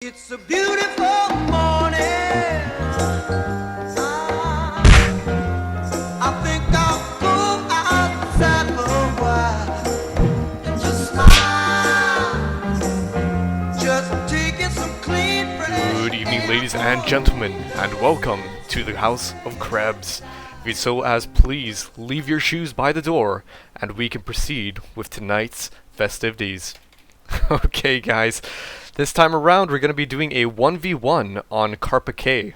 It's a beautiful morning. I think I'll go outside for a while and just smile. Just taking some clean fresh. Good evening, ladies and gentlemen, and welcome to the House of Krebs. If so as please, leave your shoes by the door, and we can proceed with tonight's festivities. Okay, guys, this time around we're going to be doing a 1v1 on Carpiquet.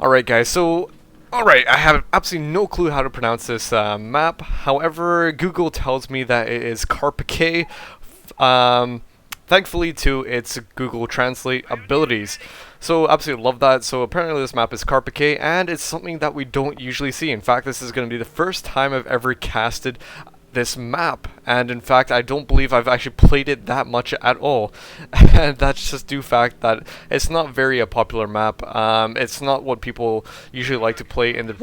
Alright, guys, so alright, I have absolutely no clue how to pronounce this map. However, Google tells me that it is Carpiquet, thankfully to its Google Translate abilities. So absolutely love that. So apparently this map is Carpiquet, and it's something that we don't usually see. In fact, this is going to be the first time I've ever casted this map, and in fact I don't believe I've actually played it that much at all. And that's just due fact that it's not very a popular map. It's not what people usually like to play in the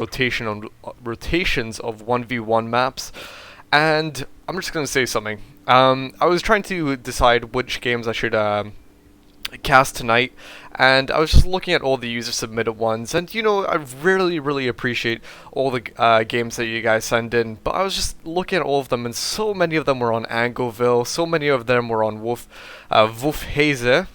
rotations of 1v1 maps. And I'm just gonna say something. I was trying to decide which games I should cast tonight, and I was just looking at all the user submitted ones, and you know, I really appreciate all the games that you guys send in, but I was just looking at all of them, and so many of them were on Angoville, so many of them were on Wolfhaze.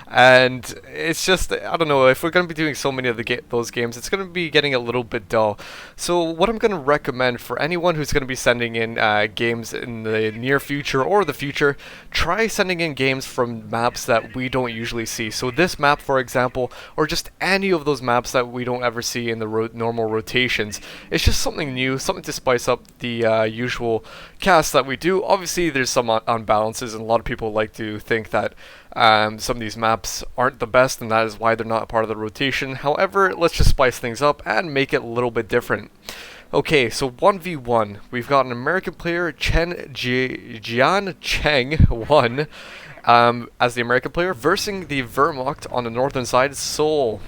And it's just, I don't know, if we're going to be doing so many of those games, it's going to be getting a little bit dull. So what I'm going to recommend for anyone who's going to be sending in games in the near future or the future, try sending in games from maps that we don't usually see. So this map, for example, or just any of those maps that we don't ever see in the normal rotations. It's just something new, something to spice up the usual cast that we do. Obviously, there's some unbalances, and a lot of people like to think that some of these maps aren't the best, and that is why they're not a part of the rotation. However, let's just spice things up and make it a little bit different. Okay, so 1v1. We've got an American player, Jian Cheng 1, as the American player, versing the Wehrmacht on the northern side, Seoul.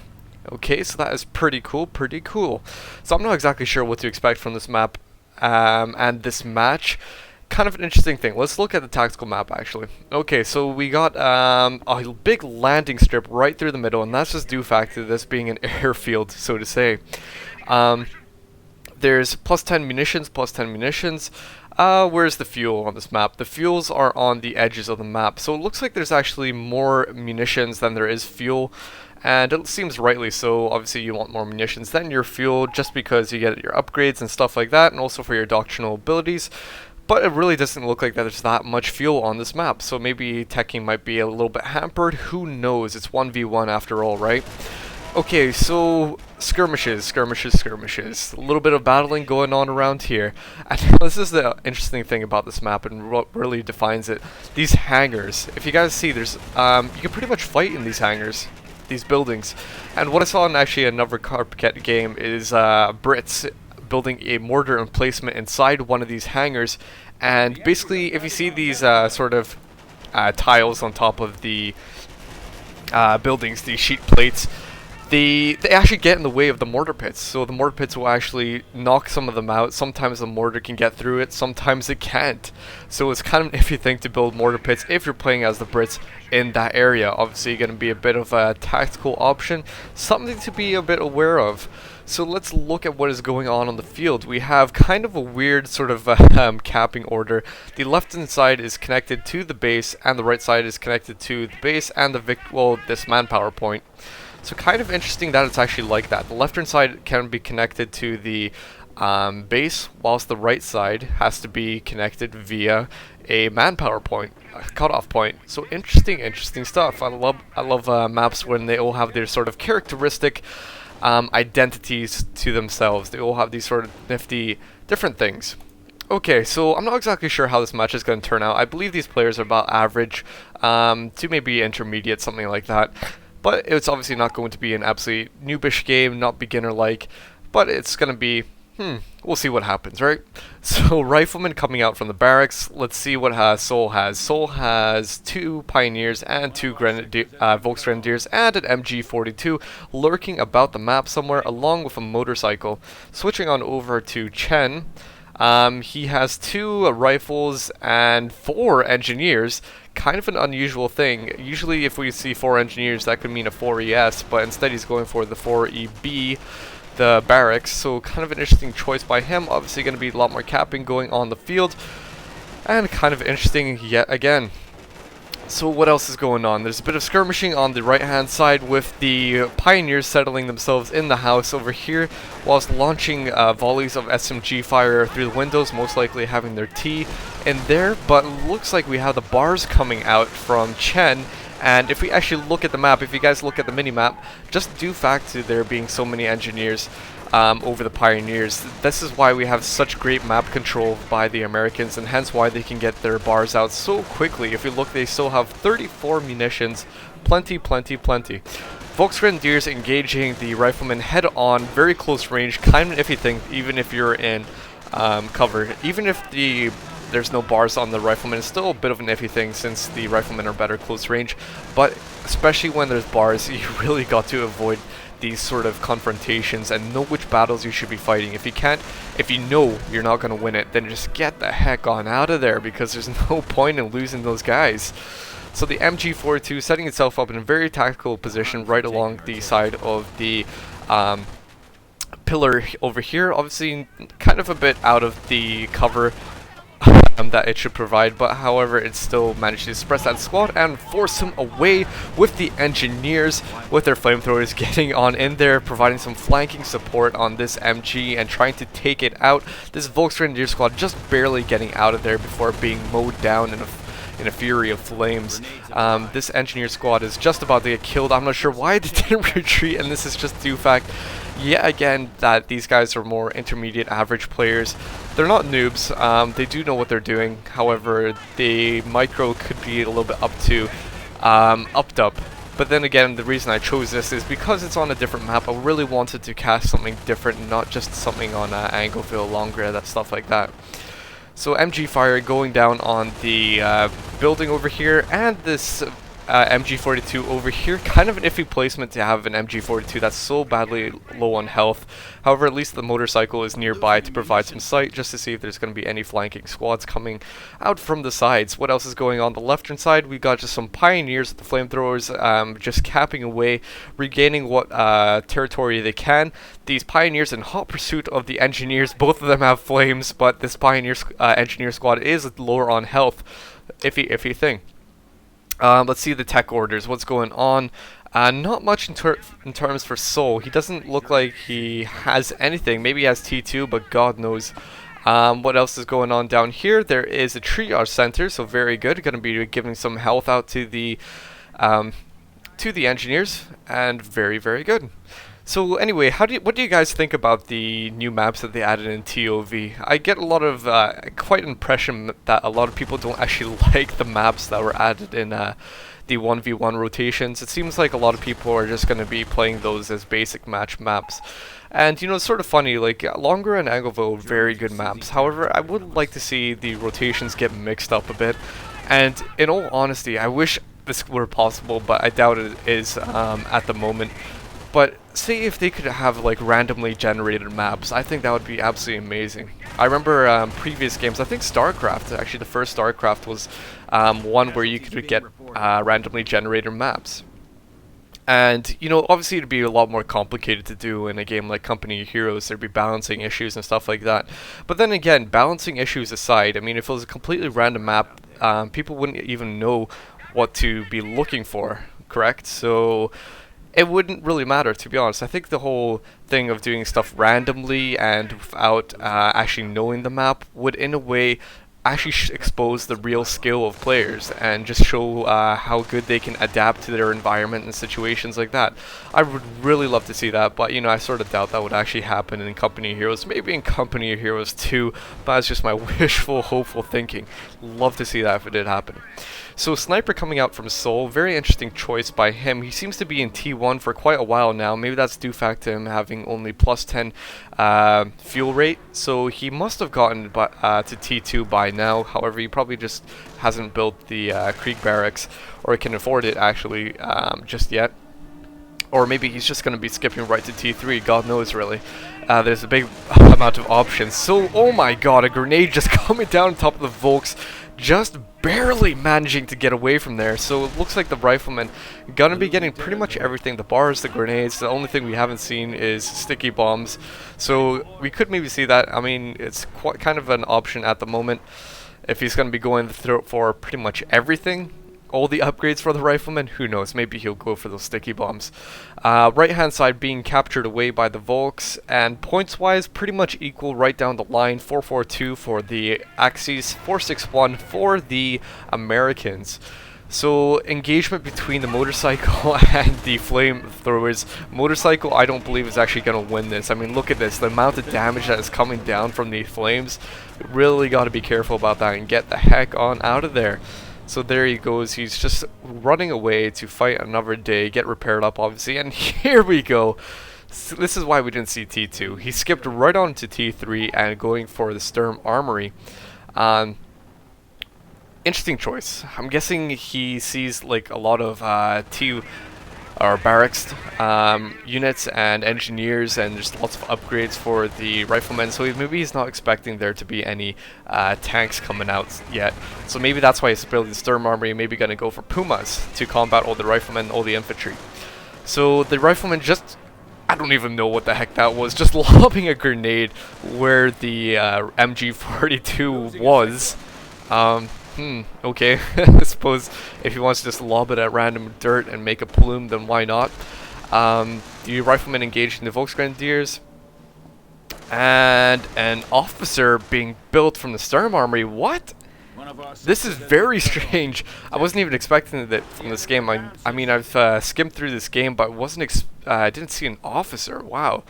Okay, so that is pretty cool. So I'm not exactly sure what to expect from this map and this match. Kind of an interesting thing. Let's look at the tactical map, actually. Okay, so we got a big landing strip right through the middle, and that's just due fact to this being an airfield, so to say. There's plus 10 munitions. Where's the fuel on this map? The fuels are on the edges of the map, so it looks like there's actually more munitions than there is fuel. And it seems rightly so. Obviously you want more munitions than your fuel, just because you get your upgrades and stuff like that, and also for your doctrinal abilities. But it really doesn't look like that there's that much fuel on this map, so maybe teching might be a little bit hampered. Who knows? It's 1v1 after all, right? Okay, so skirmishes. A little bit of battling going on around here. And this is the interesting thing about this map, and what really defines it. These hangars. If you guys see, there's you can pretty much fight in these hangars, these buildings. And what I saw in actually another Carpiquet game is Brits building a mortar emplacement inside one of these hangars, and basically if you see these sort of tiles on top of the buildings, these sheet plates, they actually get in the way of the mortar pits, so the mortar pits will actually knock some of them out. Sometimes the mortar can get through it, sometimes it can't. So it's kind of an iffy thing to build mortar pits if you're playing as the Brits in that area. Obviously going to be a bit of a tactical option, something to be a bit aware of. So let's look at what is going on the field. We have kind of a weird sort of capping order. The left-hand side is connected to the base, and the right side is connected to the base and this manpower point. So kind of interesting that it's actually like that. The left-hand side can be connected to the base, whilst the right side has to be connected via a manpower point, a cutoff point. So interesting stuff. I love maps when they all have their sort of characteristic identities to themselves. They all have these sort of nifty different things. Okay, so I'm not exactly sure how this match is going to turn out. I believe these players are about average to maybe intermediate, something like that. But it's obviously not going to be an absolute noobish game, not beginner-like, but it's going to be, we'll see what happens, right? So, riflemen coming out from the barracks. Let's see what Seoul has. Seoul has 2 Pioneers and 2 Volksgrenadiers and an MG42 lurking about the map somewhere, along with a motorcycle. Switching on over to Chen. He has 2 rifles and 4 engineers. Kind of an unusual thing. Usually if we see 4 engineers, that could mean a 4ES, but instead he's going for the 4EB, the barracks. So kind of an interesting choice by him. Obviously going to be a lot more capping going on the field, and kind of interesting yet again. So what else is going on? There's a bit of skirmishing on the right hand side with the Pioneers settling themselves in the house over here, whilst launching volleys of SMG fire through the windows, most likely having their T in there. But looks like we have the bars coming out from Chen. And if we actually look at the map, if you guys look at the mini-map, just due fact to there being so many engineers over the Pioneers, this is why we have such great map control by the Americans, and hence why they can get their bars out so quickly. If you look, they still have 34 munitions, plenty. Volksgrenadiers engaging the riflemen head-on, very close range, kind of an iffy thing, even if you're in cover. Even if there's no bars on the riflemen, it's still a bit of an iffy thing since the riflemen are better close range, but especially when there's bars, you really got to avoid these sort of confrontations and know which battles you should be fighting. If you know you're not going to win it, then just get the heck on out of there, because there's no point in losing those guys. So the MG42 setting itself up in a very tactical position right along the side of the pillar over here, obviously kind of a bit out of the cover that it should provide, but however it still managed to suppress that squad and force him away with the engineers with their flamethrowers getting on in there, providing some flanking support on this MG and trying to take it out. This Volksgrenadier squad just barely getting out of there before being mowed down in a fury of flames. This engineer squad is just about to get killed. I'm not sure why they didn't retreat, and this is just due fact yet again that these guys are more intermediate average players. They're not noobs, they do know what they're doing. However, the micro could be a little bit upped up. But then again, the reason I chose this is because it's on a different map. I really wanted to cast something different, not just something on Angleville, Longres, that stuff like that. So MG fire going down on the building over here, and this MG42 over here. Kind of an iffy placement to have an MG42 that's so badly low on health. However, at least the motorcycle is nearby to provide some sight, just to see if there's going to be any flanking squads coming out from the sides. What else is going on the left-hand side? We got just some Pioneers with the flamethrowers just capping away, regaining what territory they can. These Pioneers in hot pursuit of the Engineers. Both of them have flames, but this Engineer squad is lower on health. Iffy thing. Let's see the tech orders. What's going on? Not much in terms for Sol. He doesn't look like he has anything. Maybe he has T2, but God knows. What else is going on down here? There is a triage center, so very good. Going to be giving some health out to the engineers, and very good. So anyway, what do you guys think about the new maps that they added in TOV? I get a lot of quite an impression that a lot of people don't actually like the maps that were added in the 1v1 rotations. It seems like a lot of people are just going to be playing those as basic match maps. And you know, it's sort of funny, like Longres and Angleville, very good maps. However, I would like to see the rotations get mixed up a bit. And in all honesty, I wish this were possible, but I doubt it is at the moment. But say if they could have like randomly generated maps, I think that would be absolutely amazing. I remember previous games, I think StarCraft, actually the first StarCraft was one where you could get randomly generated maps. And, you know, obviously it'd be a lot more complicated to do in a game like Company of Heroes. There'd be balancing issues and stuff like that. But then again, balancing issues aside, I mean, if it was a completely random map, people wouldn't even know what to be looking for, correct? So it wouldn't really matter, to be honest. I think the whole thing of doing stuff randomly and without actually knowing the map would, in a way, actually expose the real skill of players and just show how good they can adapt to their environment and situations like that. I would really love to see that, but you know, I sort of doubt that would actually happen in Company of Heroes. Maybe in Company of Heroes 2, but that's just my wishful, hopeful thinking. Love to see that if it did happen. So Sniper coming out from Sol, very interesting choice by him. He seems to be in T1 for quite a while now. Maybe that's due fact to him having only plus 10 fuel rate. So he must have gotten to T2 by now. However, he probably just hasn't built the Krieg barracks, or can afford it actually just yet. Or maybe he's just going to be skipping right to T3, God knows really. There's a big amount of options. So, oh my god, a grenade just coming down on top of the Volks, just barely managing to get away from there. So it looks like the Rifleman gonna be getting pretty much everything. The bars, the grenades, the only thing we haven't seen is sticky bombs. So we could maybe see that. I mean, it's quite kind of an option at the moment. If he's gonna be going for pretty much everything, all the upgrades for the Rifleman, who knows, maybe he'll go for those sticky bombs. Right hand side being captured away by the Volks, and points wise pretty much equal right down the line. 442 for the Axis, 461 for the Americans. So engagement between the motorcycle and the flamethrowers. Motorcycle, I don't believe, is actually going to win this. I mean, look at this, the amount of damage that is coming down from the flames. Really got to be careful about that and get the heck on out of there. So there he goes, he's just running away to fight another day, get repaired up obviously, and here we go. So this is why we didn't see T2. He skipped right on to T3 and going for the Sturm Armory. Interesting choice. I'm guessing he sees like a lot of barracks units and engineers and just lots of upgrades for the Riflemen, so maybe he's not expecting there to be any tanks coming out yet. So maybe that's why he's building the Sturm Armory, maybe going to go for Pumas to combat all the Riflemen, all the infantry. So the Riflemen just, I don't even know what the heck that was, just lobbing a grenade where the MG42 was. Okay, I suppose if he wants to just lob it at random dirt and make a plume, then why not? The Riflemen engaged in the Volksgrenadiers, and an officer being built from the Sturm Armory. What? This is very strange. I wasn't even expecting that from this game. I mean, I've skimmed through this game, but I didn't see an officer. Wow.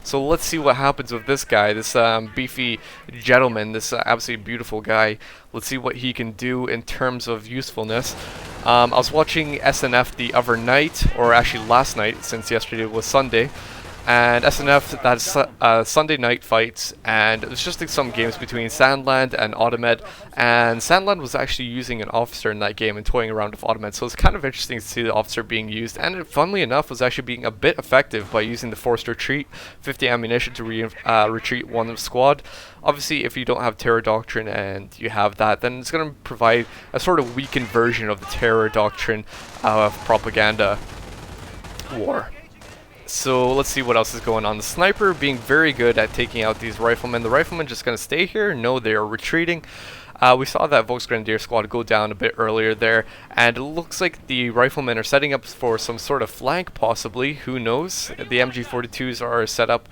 So let's see what happens with this guy, this beefy gentleman, this absolutely beautiful guy. Let's see what he can do in terms of usefulness. I was watching SNF the other night, or actually last night, since yesterday was Sunday. And SNF, that's Sunday night fights, and it was just like some games between Sandland and Automed, and Sandland was actually using an officer in that game and toying around with Automed, so it's kind of interesting to see the officer being used, and it, funnily enough, was actually being a bit effective by using the forced retreat, 50 ammunition to retreat one squad. Obviously, if you don't have Terror Doctrine and you have that, then it's going to provide a sort of weakened version of the Terror Doctrine propaganda war. So let's see what else is going on. The sniper being very good at taking out these Riflemen. The Riflemen just going to stay here. No, they are retreating. We saw that Volksgrenadier squad go down a bit earlier there, and it looks like the Riflemen are setting up for some sort of flank, possibly. Who knows? The MG42s are set up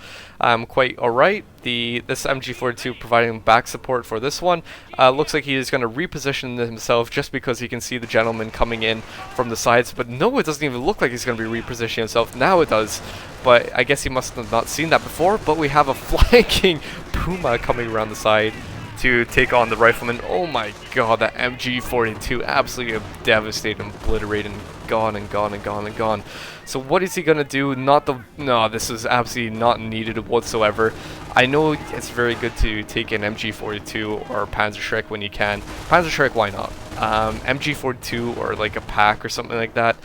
quite alright. This MG42 providing back support for this one. Looks like he is going to reposition himself just because he can see the gentleman coming in from the sides. But no, it doesn't even look like he's going to be repositioning himself. Now it does. But I guess he must have not seen that before. But we have a flanking Puma coming around the side to take on the Rifleman. Oh my god, that MG42 absolutely devastating, obliterating, gone and gone and gone and gone. So what is he gonna do? No, this is absolutely not needed whatsoever. I know it's very good to take an MG42 or Panzerschreck when you can. Panzerschreck, why not? MG42 or like a pack or something like that.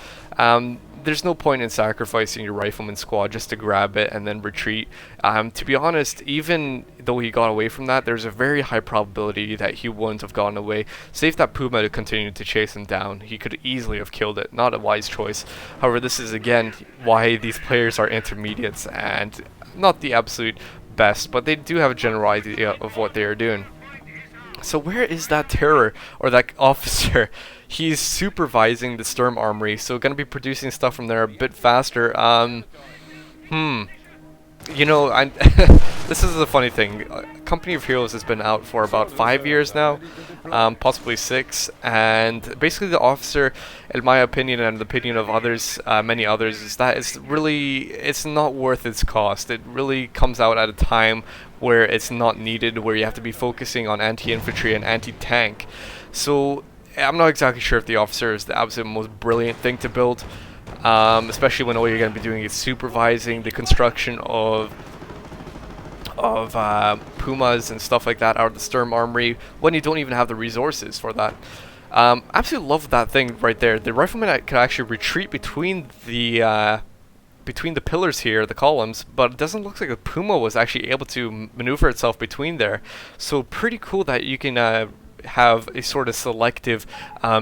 There's no point in sacrificing your Rifleman squad just to grab it and then retreat. To be honest, even though he got away from that, there's a very high probability that he wouldn't have gotten away. Save that Puma to continue to chase him down. He could easily have killed it. Not a wise choice. However, this is again why these players are intermediates and not the absolute best, but they do have a general idea of what they are doing. So where is that terror or that officer? He's supervising the Sturm Armory, so going to be producing stuff from there a bit faster. You know, this is the funny thing. Company of Heroes has been out for about 5 years now, possibly 6, and basically the officer, in my opinion and the opinion of others, many others, is that it's not worth its cost. It really comes out at a time where it's not needed, where you have to be focusing on anti-infantry and anti-tank. So I'm not exactly sure if the officer is the absolute most brilliant thing to build. Especially when all you're going to be doing is supervising the construction of Pumas and stuff like that out of the Sturm Armory when you don't even have the resources for that. Absolutely love that thing right there. The Rifleman could actually retreat between the between the pillars here, the columns, but it doesn't look like the Puma was actually able to maneuver itself between there. So pretty cool that you can have a sort of selective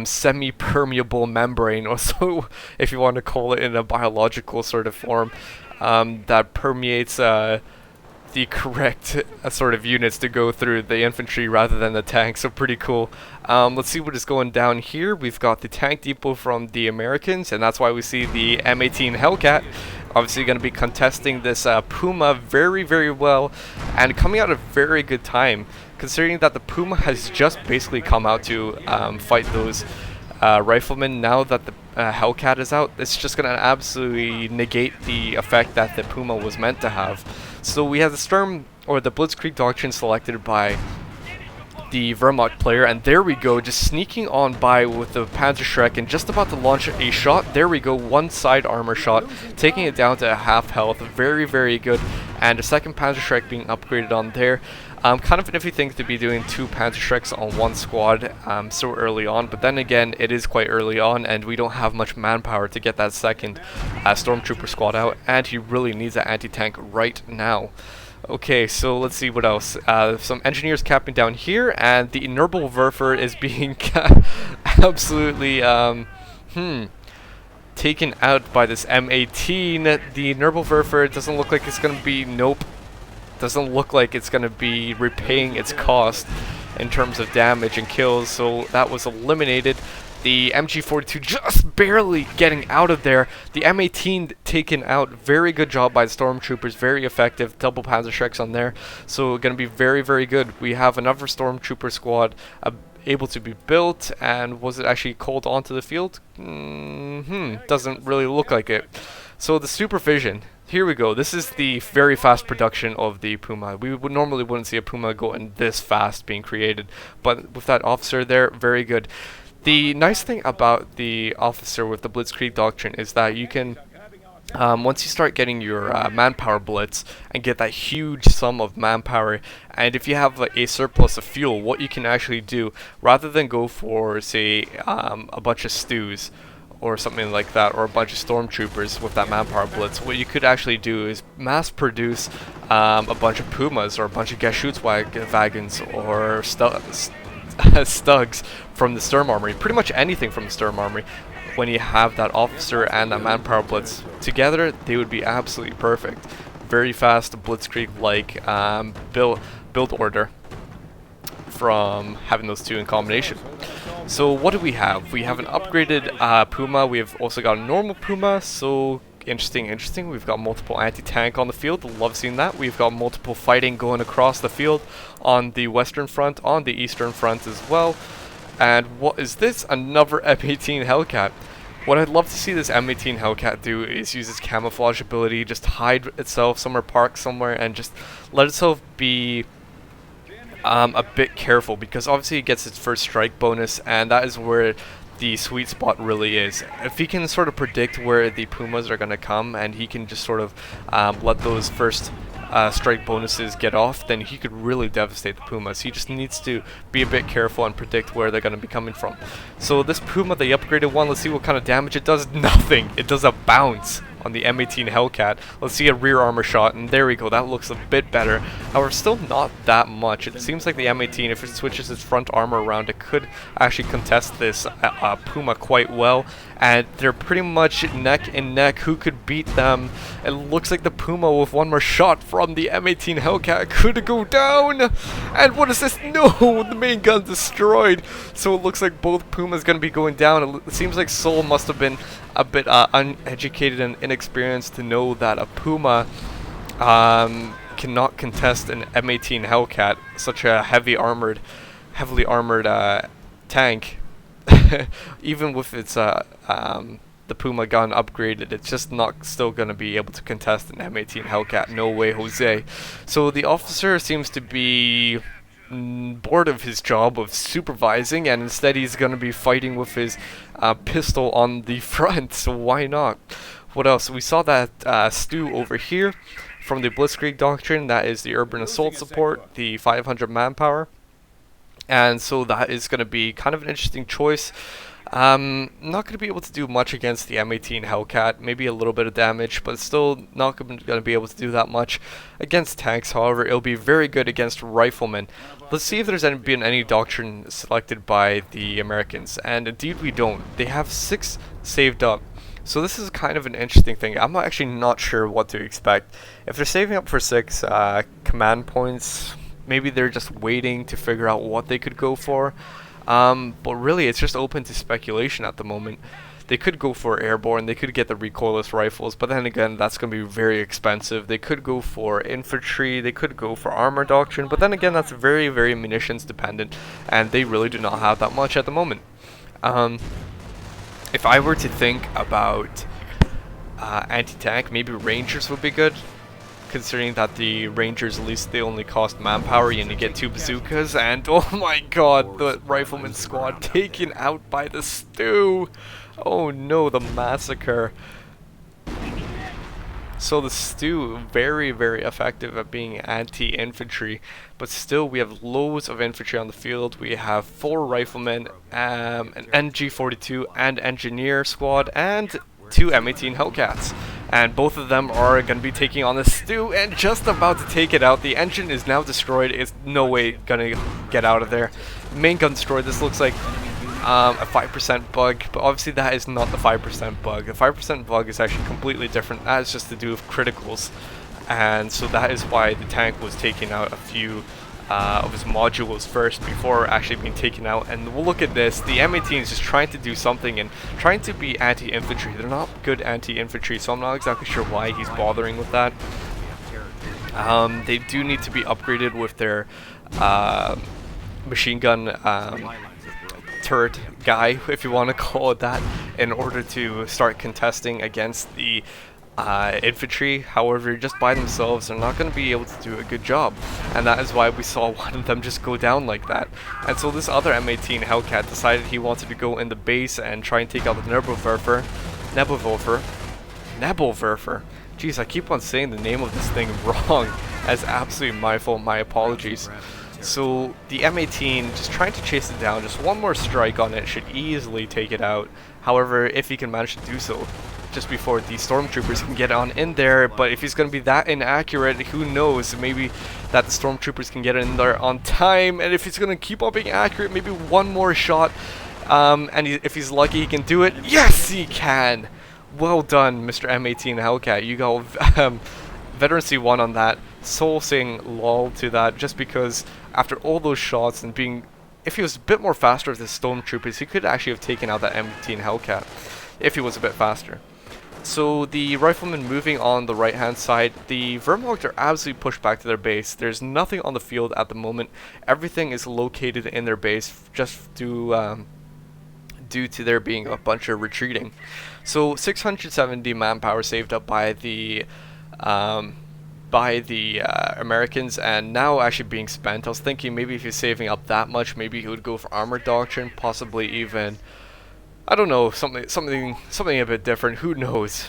semi-permeable membrane, or so if you want to call it in a biological sort of form, that permeates the correct sort of units to go through the infantry rather than the tank. So pretty cool. Let's see what is going down here. We've got the tank depot from the Americans, and that's why we see the M18 Hellcat obviously going to be contesting this Puma very, very well, and coming out at a very good time, considering that the Puma has just basically come out to fight those riflemen. Now that the Hellcat is out, it's just going to absolutely negate the effect that the Puma was meant to have. So we have the Sturm, or the Blitzkrieg Doctrine, selected by the Wehrmacht player, and there we go, just sneaking on by with the Panzerschreck and just about to launch a shot. There we go, one side armor shot, taking it down to half health. Very, very good. And a second Panzerschreck being upgraded on there. Kind of an iffy thing to be doing 2 Panzerschrecks on one squad so early on, but then again, it is quite early on, and we don't have much manpower to get that second Stormtrooper squad out, and he really needs that anti-tank right now. Okay, so let's see what else. Some engineers capping down here, and the Nuremberg is being absolutely taken out by this M18. The Nuremberg doesn't look like it's going to be, doesn't look like it's going to be repaying its cost in terms of damage and kills, so that was eliminated. The MG42 just barely getting out of there. The M18 taken out. Very good job by the Stormtroopers. Very effective. Double Panzerschrecks on there. So going to be very, very good. We have another Stormtrooper squad able to be built. And was it actually called onto the field? Doesn't really look like it. So the supervision. Here we go. This is the very fast production of the Puma. We would normally wouldn't see a Puma going this fast being created. But with that officer there, very good. The nice thing about the officer with the Blitzkrieg Doctrine is that you can, once you start getting your manpower blitz and get that huge sum of manpower, and if you have a surplus of fuel, what you can actually do, rather than go for, say, a bunch of stews or something like that, or a bunch of stormtroopers with that manpower blitz, what you could actually do is mass produce a bunch of Pumas or a bunch of Geschutzwagons or Stugs from the Sturm Armory, pretty much anything from the Sturm Armory. When you have that officer and that manpower blitz together, they would be absolutely perfect. Very fast Blitzkrieg-like build order from having those two in combination. So what do we have? We have an upgraded Puma. We have also got a normal Puma. So interesting. We've got multiple anti-tank on the field. Love seeing that. We've got multiple fighting going across the field on the western front, on the eastern front as well. And what is this? Another M18 Hellcat. What I'd love to see this M18 Hellcat do is use its camouflage ability, just hide itself somewhere, park somewhere, and just let itself be a bit careful, because obviously it gets its first strike bonus, and that is where the sweet spot really is. If he can sort of predict where the Pumas are going to come, and he can just sort of let those first strike bonuses get off, then he could really devastate the Pumas. He just needs to be a bit careful and predict where they're going to be coming from. So this Puma, the upgraded one, let's see what kind of damage it does. Nothing. It does a bounce on the M18 Hellcat. Let's see a rear armor shot, and there we go. That looks a bit better. However, still not that much. It seems like the M18, if it switches its front armor around, it could actually contest this Puma quite well. And they're pretty much neck and neck. Who could beat them? It looks like the Puma, with one more shot from the M18 Hellcat, could go down. And what is this? No, the main gun destroyed. So it looks like both Pumas going to be going down. It seems like Sol must have been a bit uneducated and inexperienced to know that a Puma cannot contest an M18 Hellcat, such a heavily armored tank. Even with its the Puma gun upgraded, it's just not still going to be able to contest an M18 Hellcat. No way, Jose. So the officer seems to be bored of his job of supervising, and instead he's going to be fighting with his pistol on the front. So why not? What else? We saw that stew over here from the Blitzkrieg Doctrine. That is the urban assault support, the 500 manpower. And so that is going to be kind of an interesting choice. Not going to be able to do much against the M18 Hellcat, maybe a little bit of damage, but still not going to be able to do that much against tanks. However, it'll be very good against riflemen. Let's see if there's been any doctrine selected by the Americans, and indeed we don't. They have 6 saved up. So this is kind of an interesting thing. I'm actually not sure what to expect. If they're saving up for 6 command points, maybe they're just waiting to figure out what they could go for. But really, it's just open to speculation at the moment. They could go for airborne, they could get the recoilless rifles, but then again, that's going to be very expensive. They could go for infantry, they could go for armor doctrine, but then again, that's very, very munitions dependent, and they really do not have that much at the moment. If I were to think about anti-tank, maybe Rangers would be good, considering that the Rangers, at least they only cost manpower and you get 2 bazookas, and oh my god, the rifleman squad taken out by the stew. Oh no, the massacre. So the stew, very, very effective at being anti-infantry, but still we have loads of infantry on the field. We have 4 riflemen, an NG42 and engineer squad, and 2 M18 Hellcats. And both of them are going to be taking on the stew and just about to take it out. The engine is now destroyed. It's no way going to get out of there. Main gun destroyed. This looks like a 5% bug, but obviously that is not the 5% bug. The 5% bug is actually completely different. That is just to do with criticals, and so that is why the tank was taking out a few of his modules first before actually being taken out. And we'll look at this. The M18 is just trying to do something and trying to be anti-infantry. They're not good anti-infantry, so I'm not exactly sure why he's bothering with that. They do need to be upgraded with their machine gun turret guy, if you want to call it that, in order to start contesting against the infantry. However, just by themselves, they're not going to be able to do a good job, and that is why we saw one of them just go down like that. And so this other M18 Hellcat decided he wanted to go in the base and try and take out the Nebelwerfer. Jeez, I keep on saying the name of this thing wrong. That's absolutely my fault, my apologies. So the M18 just trying to chase it down, just one more strike on it should easily take it out. However, if he can manage to do so just before the stormtroopers can get on in there, but if he's going to be that inaccurate, who knows, maybe that the stormtroopers can get in there on time, and if he's going to keep on being accurate, maybe one more shot, and if he's lucky he can do it. Yes, he can! Well done, Mr. M18 Hellcat. You got veterancy 1 on that. Soul saying lol to that, just because after all those shots and being, if he was a bit more faster with the stormtroopers, he could actually have taken out that M18 Hellcat if he was a bit faster. So the riflemen moving on the right hand side, the Wehrmacht are absolutely pushed back to their base. There's nothing on the field at the moment. Everything is located in their base just due to there being a bunch of retreating. So 670 manpower saved up by the Americans, and now actually being spent. I was thinking maybe if he's saving up that much, maybe he would go for armor doctrine, possibly even, I don't know, something a bit different. Who knows?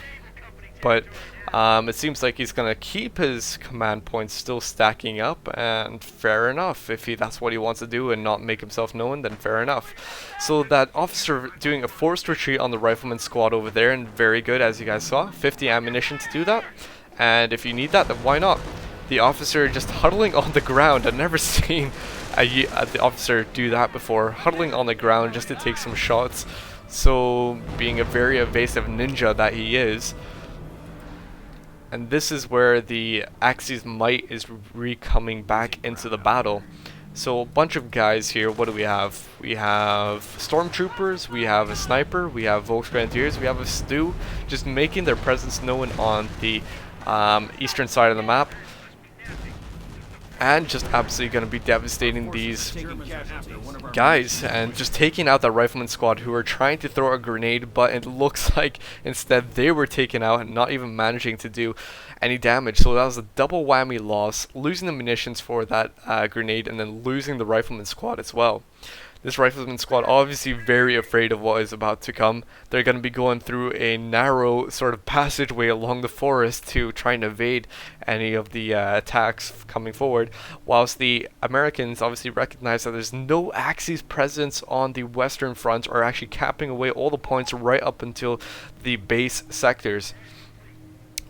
But it seems like he's gonna keep his command points still stacking up, and fair enough. If that's what he wants to do and not make himself known, then fair enough. So that officer doing a forced retreat on the rifleman squad over there, and very good, as you guys saw, 50 ammunition to do that. And if you need that, then why not? The officer just huddling on the ground. I've never seen the officer do that before, huddling on the ground just to take some shots. So being a very evasive ninja that he is. And this is where the Axis might is coming back into the battle. So a bunch of guys here. What do we have? We have stormtroopers, we have a sniper, we have Volksgrenadiers, we have a stew, just making their presence known on the eastern side of the map, and just absolutely going to be devastating these guys and just taking out the rifleman squad who are trying to throw a grenade, but it looks like instead they were taken out and not even managing to do any damage. So that was a double whammy loss, losing the munitions for that grenade and then losing the rifleman squad as well. This rifleman squad obviously very afraid of what is about to come. They're going to be going through a narrow sort of passageway along the forest to try and evade any of the attacks coming forward, whilst the Americans obviously recognize that there's no Axis presence on the western front, or actually capping away all the points right up until the base sectors.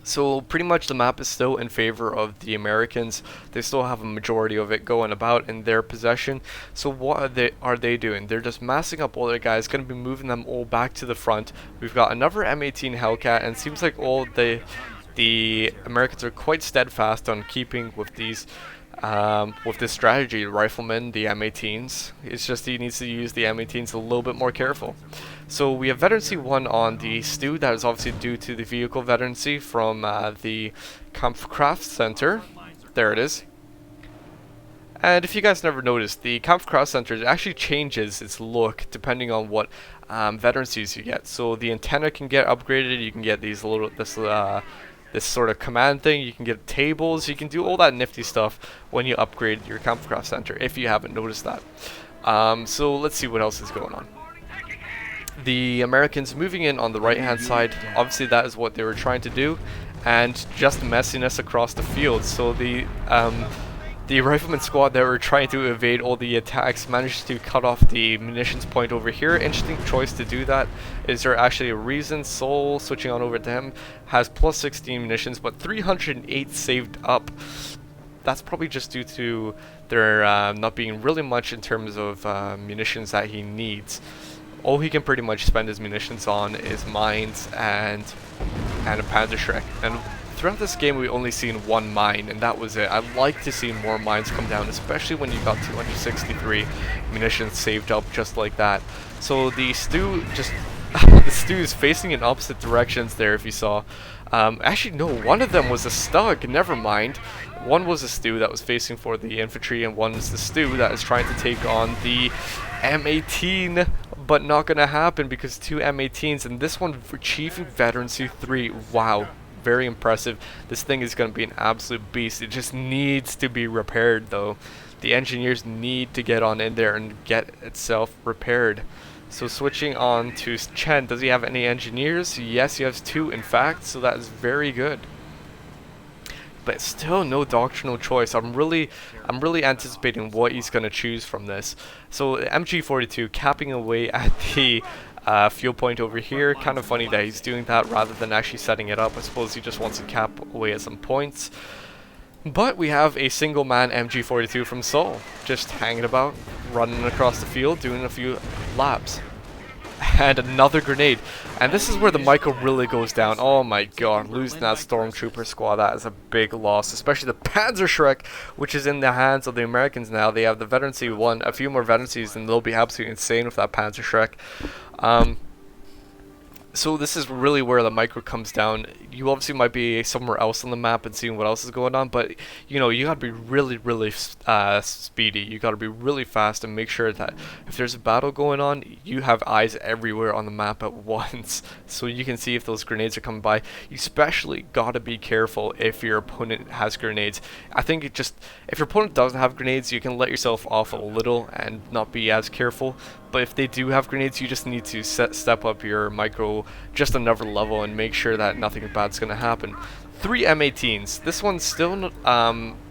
So pretty much the map is still in favor of the Americans. They still have a majority of it going about in their possession. So what are they doing? They're just massing up all their guys, going to be moving them all back to the front. We've got another M18 Hellcat, and it seems like all the Americans are quite steadfast on keeping with these with this strategy. The riflemen, the M18s. It's just he needs to use the M18s a little bit more careful. So we have veterancy 1 on the Stu. That is obviously due to the vehicle veterancy from the Kampfkraft Center. There it is. And if you guys never noticed, the Kampfkraft Center actually changes its look depending on what veterancies you get. So the antenna can get upgraded. You can get these little this sort of command thing. You can get tables. You can do all that nifty stuff when you upgrade your Kampfkraft Center, if you haven't noticed that. So let's see what else is going on. The Americans moving in on the right hand side, obviously that is what they were trying to do, and just messiness across the field. So the rifleman squad that were trying to evade all the attacks managed to cut off the munitions point over here. Interesting choice to do that. Is there actually a reason? Sol, switching on over to him, has plus 16 munitions but 308 saved up. That's probably just due to there not being really much in terms of munitions that he needs. All he can pretty much spend his munitions on is mines and a Panzerschreck. And throughout this game we've only seen one mine, and that was it. I'd like to see more mines come down, especially when you got 263 munitions saved up just like that. So the Stu just the Stu is facing in opposite directions there, if you saw. Actually no, one of them was a Stug, never mind. One was a Stu that was facing for the infantry, and one is the Stu that is trying to take on the M18, but not gonna happen because 2 M18s, and this one achieving veterancy 3. Wow, very impressive. This thing is gonna be an absolute beast. It just needs to be repaired though. The engineers need to get on in there and get itself repaired. So switching on to Chen, does he have any engineers? Yes, he has 2 in fact, so that is very good. But still no doctrinal choice. I'm really anticipating what he's gonna choose from this. So MG42 capping away at the fuel point over here. Kind of funny that he's doing that rather than actually setting it up. I suppose he just wants to cap away at some points. But we have a single man MG42 from Sol, just hanging about, running across the field, doing a few laps. And another grenade. And this is where the micro really goes down. Oh my god, losing that stormtrooper squad, that is a big loss. Especially the Panzerschreck, which is in the hands of the Americans now. They have the veterancy 1, a few more veterancies, and they'll be absolutely insane with that Panzerschreck. So this is really where the micro comes down. You obviously might be somewhere else on the map and seeing what else is going on, but you know, you gotta be really speedy. You gotta be really fast and make sure that if there's a battle going on, you have eyes everywhere on the map at once, so you can see if those grenades are coming by. You especially gotta be careful if your opponent has grenades. I think it just, if your opponent doesn't have grenades, you can let yourself off a little and not be as careful. But if they do have grenades, you just need to step up your micro just another level and make sure that nothing bad's going to happen. 3 M18s. This one still,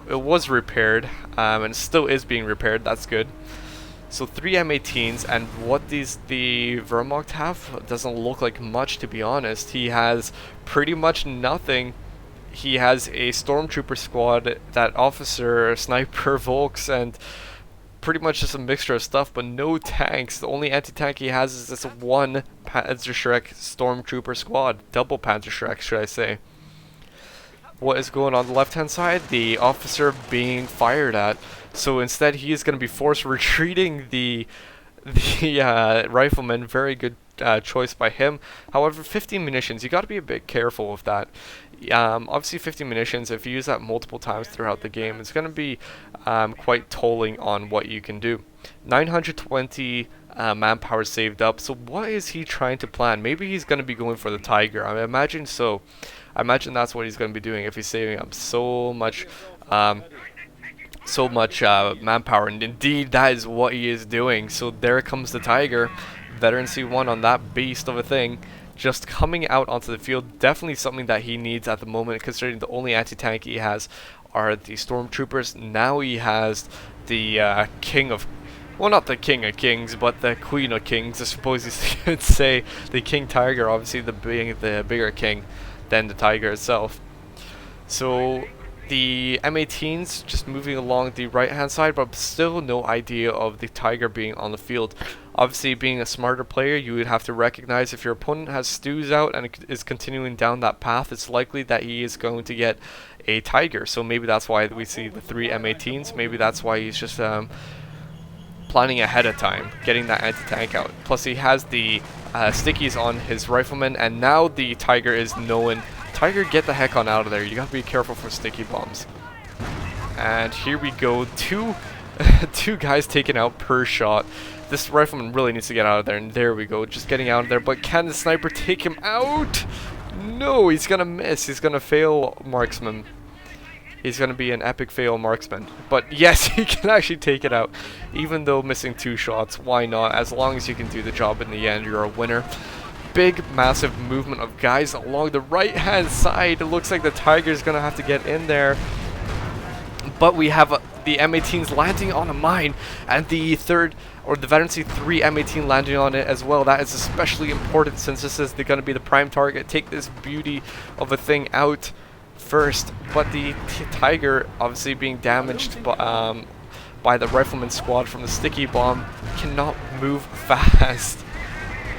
it was repaired, and still is being repaired. That's good. So 3 M18s, and what the Wehrmacht have doesn't look like much, to be honest. He has pretty much nothing. He has a stormtrooper squad, that officer, sniper, Volks, and pretty much just a mixture of stuff, but no tanks. The only anti-tank he has is this 1 Panzerschreck stormtrooper squad. Double Panzerschreck, should I say. What is going on the left-hand side? The officer being fired at. So instead, he is going to be forced retreating the rifleman. Very good choice by him. However, 15 munitions. You got to be a bit careful with that. Obviously 50 munitions, if you use that multiple times throughout the game, it's going to be quite tolling on what you can do. 920 manpower saved up. So what is he trying to plan? Maybe he's going to be going for the Tiger. I imagine so. I imagine that's what he's going to be doing if he's saving up so much so much manpower, and indeed that is what he is doing. So there comes the Tiger, veteran C1 on that beast of a thing, just coming out onto the field. Definitely something that he needs at the moment, considering the only anti-tank he has are the stormtroopers. Now he has the king of, well, not the king of kings, but the queen of kings, I suppose you could say. The King Tiger, obviously being the bigger king than the Tiger itself. So the M18s just moving along the right hand side, but still no idea of the Tiger being on the field. Obviously, being a smarter player, you would have to recognize if your opponent has stews out and is continuing down that path, it's likely that he is going to get a Tiger. So maybe that's why we see the 3 M18s. Maybe that's why he's just planning ahead of time, getting that anti-tank out. Plus he has the stickies on his rifleman, and now the Tiger is knowing, Tiger, get the heck on out of there. You gotta be careful for sticky bombs. And here we go, two guys taken out per shot. This rifleman really needs to get out of there, and there we go, just getting out of there. But can the sniper take him out? No, he's gonna miss. He's gonna fail marksman. He's going to be an epic fail marksman. But yes, he can actually take it out. Even though missing 2 shots, why not? As long as you can do the job in the end, you're a winner. Big, massive movement of guys along the right-hand side. It looks like the Tiger's going to have to get in there. But we have the M18s landing on a mine, and the Veteran C3 M18 landing on it as well. That is especially important since this is going to be the prime target. Take this beauty of a thing out first, but the Tiger, obviously being damaged by the rifleman squad from the sticky bomb, cannot move fast.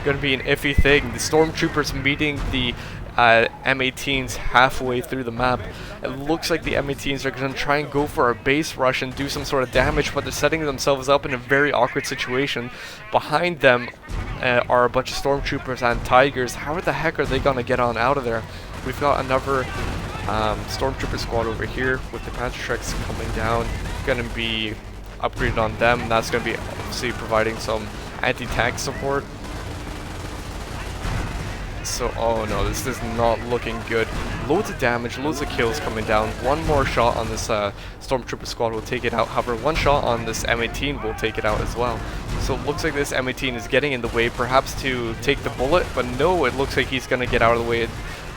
Gonna be an iffy thing. The stormtroopers meeting the M18s halfway through the map. It looks like the M18s are gonna try and go for a base rush and do some sort of damage, but they're setting themselves up in a very awkward situation. Behind them are a bunch of stormtroopers and Tigers. How the heck are they gonna get on out of there? We've got another stormtrooper squad over here with the Panther-Treks coming down. Gonna be upgraded on them. That's gonna be obviously providing some anti-tank support. So, oh no, this is not looking good. Loads of damage, loads of kills coming down. One more shot on this stormtrooper squad will take it out. However, one shot on this M18 will take it out as well. So it looks like this M18 is getting in the way, perhaps to take the bullet, but no, it looks like he's gonna get out of the way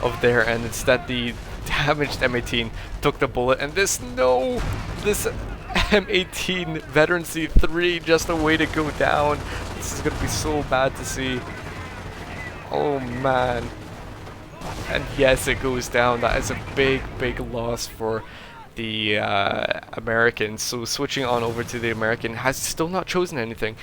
of there, and instead the damaged M18 took the bullet, and this M18 Veteran C3, just a way to go down. This is gonna be so bad to see. Oh man. And yes, it goes down. That is a big loss for the Americans. So switching on over to the American, has still not chosen anything.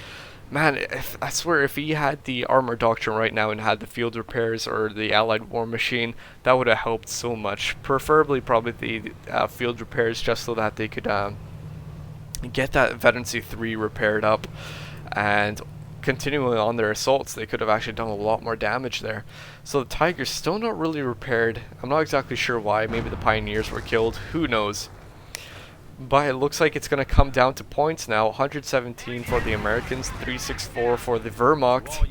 Man, I swear if he had the armor doctrine right now and had the field repairs or the Allied war machine, that would have helped so much. Preferably probably the field repairs, just so that they could get that Veteran C3 repaired up, and continuing on their assaults, they could have actually done a lot more damage there. So the Tiger's still not really repaired. I'm not exactly sure why. Maybe the Pioneers were killed. Who knows? But it looks like it's going to come down to points now. 117 for the Americans, 364 for the Wehrmacht.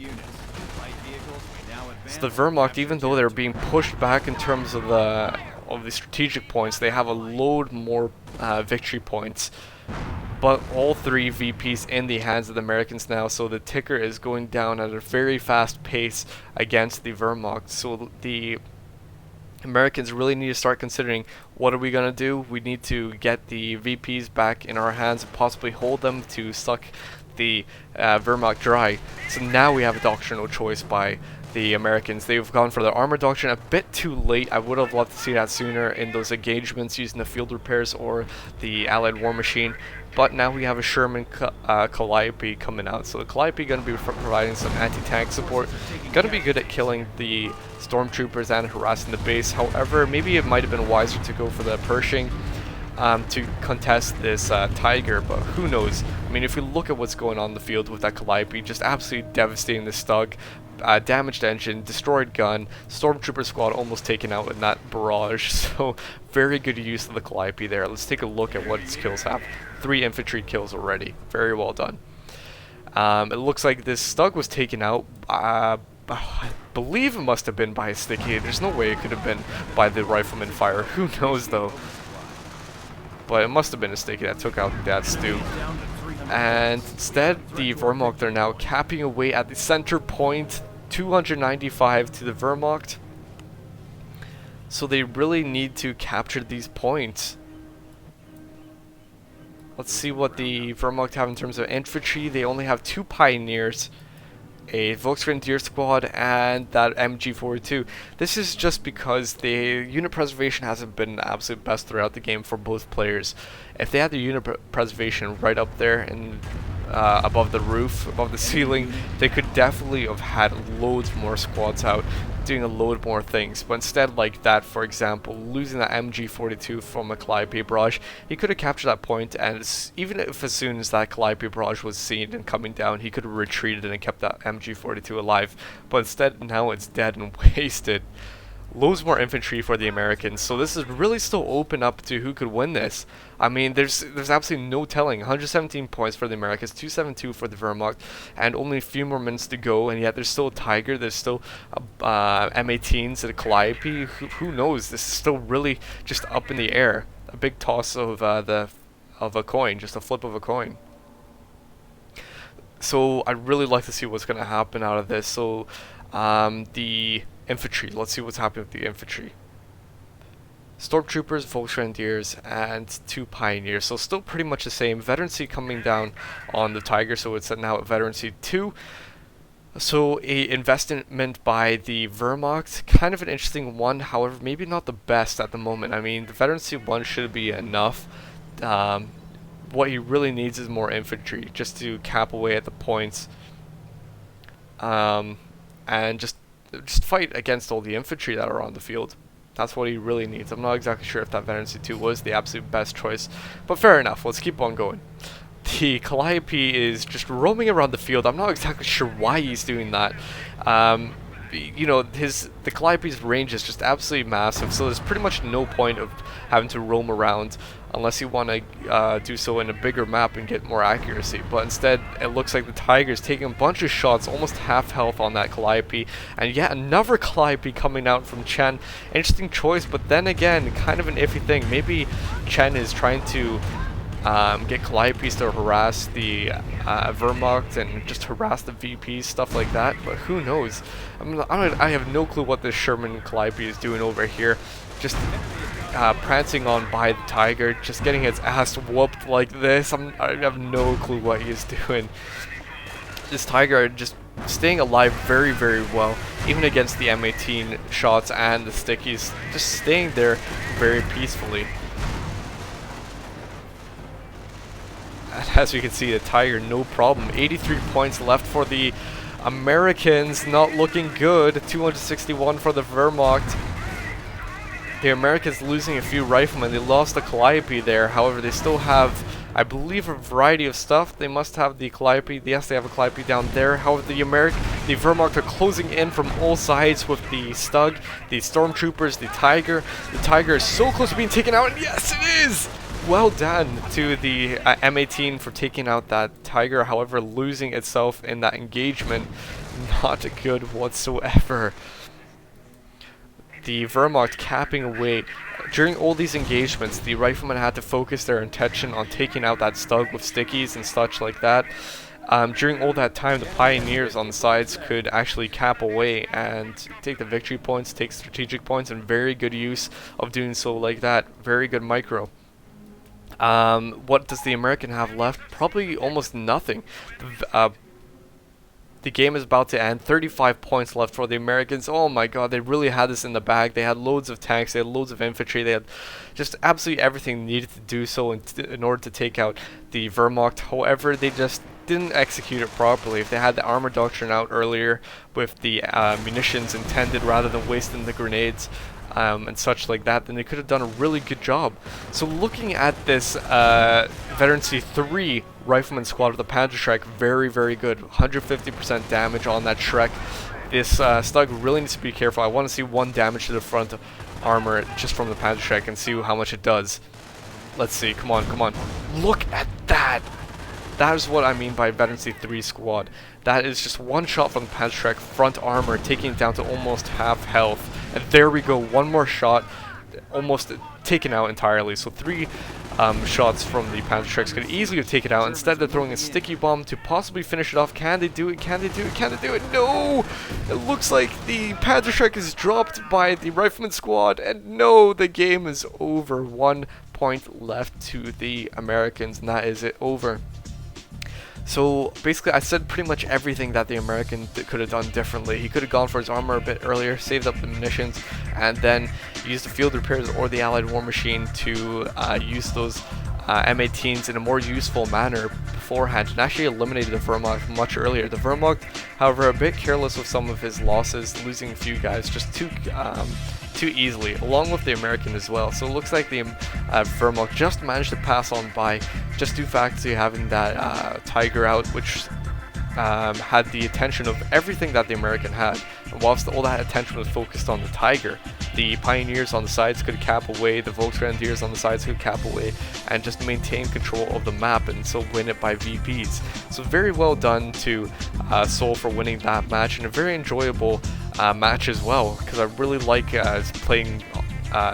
So the Wehrmacht, even though they're being pushed back in terms of the strategic points, they have a load more victory points. But all 3 VPs in the hands of the Americans now, so the ticker is going down at a very fast pace against the Wehrmacht. So the Americans really need to start considering, what are we going to do? We need to get the VPs back in our hands and possibly hold them to suck the Wehrmacht dry. So now we have a doctrinal choice by the Americans. They've gone for their armor doctrine a bit too late. I would have loved to see that sooner in those engagements using the field repairs or the Allied war machine. But now we have a Sherman Calliope coming out. So the Calliope going to be providing some anti-tank support. Going to be good at killing the stormtroopers and harassing the base. However, maybe it might have been wiser to go for the Pershing to contest this Tiger, but who knows? I mean, if we look at what's going on in the field with that Calliope, just absolutely devastating the Stug. Damaged engine, destroyed gun, stormtrooper squad almost taken out in that barrage. So very good use of the Calliope there. Let's take a look at what its kills have. 3 infantry kills already. Very well done. It looks like this Stug was taken out. I believe it must have been by a sticky. There's no way it could have been by the rifleman fire. Who knows though? but it must have been a sticky that took out that stew. And instead, the Wehrmacht are now capping away at the center point, 295 to the Wehrmacht. So they really need to capture these points. Let's see what the Wehrmacht have in terms of infantry. They only have 2 pioneers, a Volksgrenadier squad, and that MG42. This is just because the unit preservation hasn't been the absolute best throughout the game for both players. If they had the unit preservation right up there and above the roof, above the ceiling, they could definitely have had loads more squads out, doing a load more things. But instead, like that, for example, losing that MG42 from a Calliope barrage, he could have captured that point, and even if as soon as that Calliope barrage was seen and coming down, he could have retreated and kept that MG42 alive. But instead, now it's dead and wasted. Loads more infantry for the Americans, so this is really still open up to who could win this. I mean, there's absolutely no telling. 117 points for the Americans, 272 for the Wehrmacht, and only a few more minutes to go, and yet there's still a Tiger, there's still M18s and a Calliope. Who knows? This is still really just up in the air. A big toss of a coin, just a flip of a coin. So I'd really like to see what's going to happen out of this. So the infantry, let's see what's happening with the infantry. Stormtroopers, Volksgrenadiers, and 2 pioneers. So still pretty much the same. Veterancy coming down on the Tiger, so it's now at Veterancy 2. So a investment by the Wehrmacht, kind of an interesting one, however maybe not the best at the moment. I mean, the Veterancy 1 should be enough. What he really needs is more infantry, just to cap away at the points. And just fight against all the infantry that are on the field. That's what he really needs. I'm not exactly sure if that Veterancy 2 was the absolute best choice, but fair enough. Let's keep on going. The Calliope is just roaming around the field. I'm not exactly sure why he's doing that. You know, the Calliope's range is just absolutely massive, so there's pretty much no point of having to roam around unless you want to do so in a bigger map and get more accuracy. But instead, it looks like the Tiger's taking a bunch of shots, almost half health on that Calliope, and yet another Calliope coming out from Chen. Interesting choice, but then again, kind of an iffy thing. Maybe Chen is trying to get Calliopes to harass the Wehrmacht and just harass the VPs, stuff like that, but who knows. I have no clue what this Sherman Calliope is doing over here, just prancing on by the Tiger, just getting its ass whooped like this. I have no clue what he is doing. This Tiger just staying alive very, very well, even against the M18 shots and the stickies, just staying there very peacefully. And as we can see, the Tiger, no problem. 83 points left for the Americans, not looking good. 261 for the Wehrmacht. The Americans losing a few riflemen. They lost the Calliope there. However, they still have, I believe, a variety of stuff. They must have the Calliope. Yes, they have a Calliope down there. However, the Wehrmacht are closing in from all sides with the Stug, the Stormtroopers, the Tiger. The Tiger is so close to being taken out, and yes, it is! Well done to the M18 for taking out that Tiger, however, losing itself in that engagement. Not good whatsoever. The Wehrmacht capping away. During all these engagements, the riflemen had to focus their attention on taking out that Stug with stickies and such like that. During all that time, the Pioneers on the sides could actually cap away and take the victory points, take strategic points, and very good use of doing so like that. Very good micro. What does the American have left? Probably almost nothing. The game is about to end. 35 points left for the Americans. Oh my god, they really had this in the bag. They had loads of tanks, they had loads of infantry, they had just absolutely everything needed to do so in order to take out the Wehrmacht. However, they just didn't execute it properly. If they had the armor doctrine out earlier with the munitions intended rather than wasting the grenades, and such like that, then they could have done a really good job. So looking at this Veterancy 3 Rifleman squad of the Panzerschreck, very, very good. 150% damage on that Shrek. This Stug really needs to be careful. I want to see 1 damage to the front armor just from the Panzerschreck and see how much it does. Let's see, come on, come on. Look at that! That is what I mean by Veterancy 3 squad. That is just 1 shot from the Panzerschreck front armor, taking it down to almost half health. And there we go, 1 more shot, almost taken out entirely. So 3 shots from the Panther Sharks could easily have taken out. Instead, they're throwing a sticky bomb to possibly finish it off. Can they do it? Can they do it? Can they do it? No! It looks like the Panther Shark is dropped by the Rifleman squad, and no, the game is over. 1 point left to the Americans, and that is it over. So basically, I said pretty much everything that the American could have done differently. He could have gone for his armor a bit earlier, saved up the munitions, and then used the field repairs or the Allied war machine to use those M18s in a more useful manner beforehand, and actually eliminated the Wehrmacht much earlier. The Wehrmacht, however, a bit careless with some of his losses, losing a few guys just too easily, along with the American as well. So it looks like the Wehrmacht just managed to pass on by, just due fact to having that Tiger out, which had the attention of everything that the American had. And whilst all that attention was focused on the Tiger, the Pioneers on the sides could cap away, the Volksgrenadiers on the sides could cap away, and just maintain control of the map and so win it by VPs. So very well done to Sol for winning that match, and a very enjoyable match as well, because I really like playing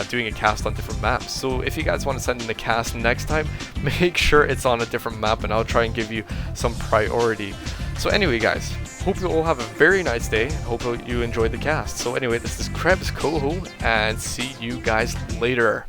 doing a cast on different maps. So if you guys want to send in a cast next time, make sure it's on a different map, and I'll try and give you some priority. So anyway, guys, hope you all have a very nice day. Hope you enjoyed the cast. So anyway, this is Krebs Coho, and see you guys later.